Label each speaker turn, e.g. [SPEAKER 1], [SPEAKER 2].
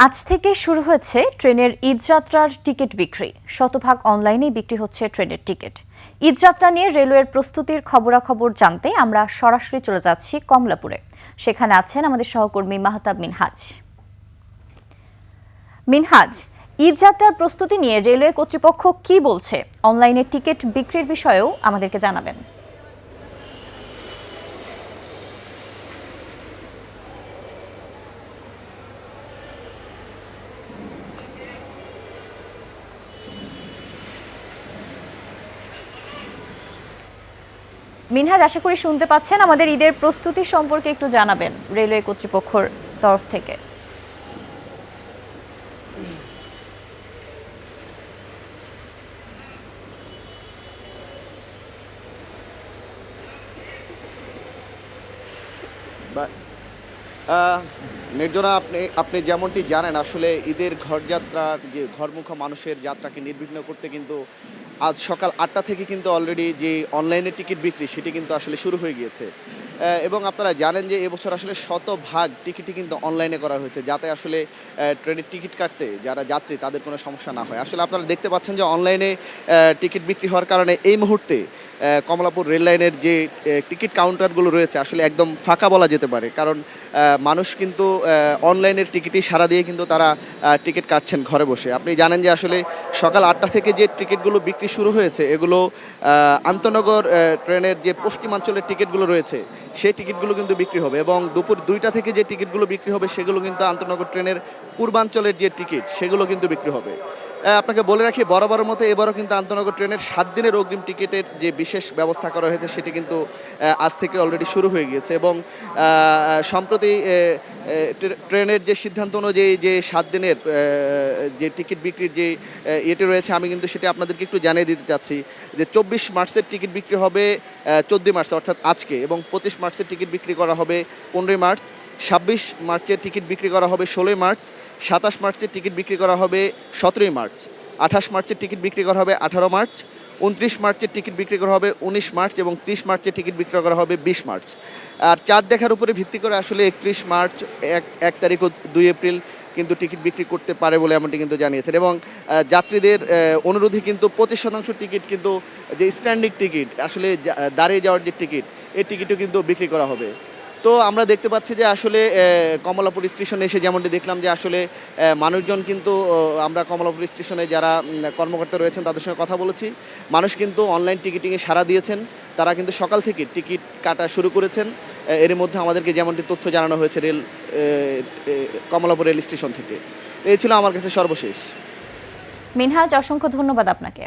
[SPEAKER 1] আজ থেকে শুরু হয়েছে ট্রেনের ঈদযাত্রার টিকিট বিক্রি। শতভাগ অনলাইনেই বিক্রি হচ্ছে ট্রেনের টিকিট। ঈদযাত্রা নিয়ে রেলওয়ের প্রস্তুতির খবরাখবর জানতে আমরা সরাসরি চলে যাচ্ছি কমলাপুরে। সেখানে আছেন আমাদের সহকর্মী মাহতাব মিনহাজ। মিনহাজ, ঈদযাত্রার প্রস্তুতি নিয়ে রেলওয়ে কর্তৃপক্ষ কি বলছে? অনলাইনে টিকিট বিক্রির বিষয়েও আমাদেরকে জানাবেন। মিনহাজ, আশা করি শুনতে পাচ্ছেন। আমাদের ঈদের প্রস্তুতি সম্পর্কে একটু জানাবেন রেলওয়ে কর্তৃপক্ষের তরফ থেকে।
[SPEAKER 2] নির্জনা, আপনি যেমনটি জানেন, আসলে ঈদের ঘরযাত্রার যে ঘরমুখো মানুষের যাত্রাকে নির্বিঘ্ন করতে কিন্তু আজ সকাল ৮টা থেকে কিন্তু অলরেডি যে অনলাইনে টিকিট বিক্রি সেটি কিন্তু আসলে শুরু হয়ে গিয়েছে। এবং আপনারা জানেন যে এবছর আসলে শতভাগ টিকিটই কিন্তু অনলাইনে করা হয়েছে, যাতে আসলে ট্রেনের টিকিট কাটতে যারা যাত্রী তাদের কোনো সমস্যা না হয়। আসলে আপনারা দেখতে পাচ্ছেন যে অনলাইনে টিকিট বিক্রি হওয়ার কারণে এই মুহূর্তে কমলাপুর রেল লাইনের যে টিকিট কাউন্টারগুলো রয়েছে আসলে একদম ফাঁকা বলা যেতে পারে। কারণ মানুষ কিন্তু অনলাইনের টিকিটই সারা দিয়ে কিন্তু তারা টিকিট কাটছেন ঘরে বসে। আপনি জানেন যে আসলে সকাল ৮টা থেকে যে টিকিটগুলো বিক্রি শুরু হয়েছে এগুলো আন্তনগর ট্রেনের যে পশ্চিমাঞ্চলের টিকিটগুলো রয়েছে সেই টিকিটগুলো কিন্তু বিক্রি হবে, এবং দুপুর 2টা থেকে যে টিকিটগুলো বিক্রি হবে সেগুলো কিন্তু আন্তনগর ট্রেনের পূর্বাঞ্চলের যে টিকিট সেগুলো কিন্তু বিক্রি হবে। আপনাকে বলে রাখি, বরাবরের মতো এবারও কিন্তু আন্তনগর ট্রেনের 7 দিনের অগ্রিম টিকিটের যে বিশেষ ব্যবস্থা করা হয়েছে সেটি কিন্তু আজ থেকে অলরেডি শুরু হয়ে গিয়েছে। এবং সম্প্রতি ট্রেনের যে সিদ্ধান্ত অনুযায়ী যে 7 দিনের যে টিকিট বিক্রির যে ইয়েটি রয়েছে, আমি কিন্তু সেটা আপনাদেরকে একটু জানিয়ে দিতে চাচ্ছি যে 24 মার্চের টিকিট বিক্রি হবে 14 মার্চ অর্থাৎ আজকে, এবং 25 মার্চের টিকিট বিক্রি করা হবে 15 মার্চ, 26 মার্চের টিকিট বিক্রি করা হবে 16 মার্চ, 27 মার্চের টিকিট বিক্রি করা হবে 17 মার্চ, 28 মার্চের টিকিট বিক্রি করা হবে 18 মার্চ, 29 মার্চের টিকিট বিক্রি করা হবে 19 মার্চ, এবং 30 মার্চের টিকিট বিক্রি করা হবে 20 মার্চ। আর চাঁদ দেখার উপরে ভিত্তি করে আসলে 31 মার্চ, 1 তারিখ ও 2 এপ্রিল কিন্তু টিকিট বিক্রি করতে পারে বলে এমনটি কিন্তু জানিয়েছেন। এবং যাত্রীদের অনুরোধে কিন্তু 25% টিকিট কিন্তু যে স্ট্যান্ডিং টিকিট আসলে দাঁড়িয়ে যাওয়ার যে টিকিট, এই টিকিটও কিন্তু বিক্রি করা হবে। তো আমরা দেখতে পাচ্ছি যে আসলে কমলাপুর স্টেশনে এসে যেমনটি দেখলাম যে আসলে মানুষজন কিন্তু আমরা কমলাপুর স্টেশনে যারা কর্মকর্তা রয়েছেন তাদের সঙ্গে কথা বলেছি। মানুষ কিন্তু অনলাইন টিকিটিংয়ে সাড়া দিয়েছেন, তারা কিন্তু সকাল থেকে টিকিট কাটা শুরু করেছেন। এর মধ্যে আমাদেরকে যেমনটি তথ্য জানানো হয়েছে কমলাপুর রেল স্টেশন থেকে। এই ছিল আমার কাছে সর্বশেষ।
[SPEAKER 1] মিনহাজ, অসংখ্য ধন্যবাদ আপনাকে।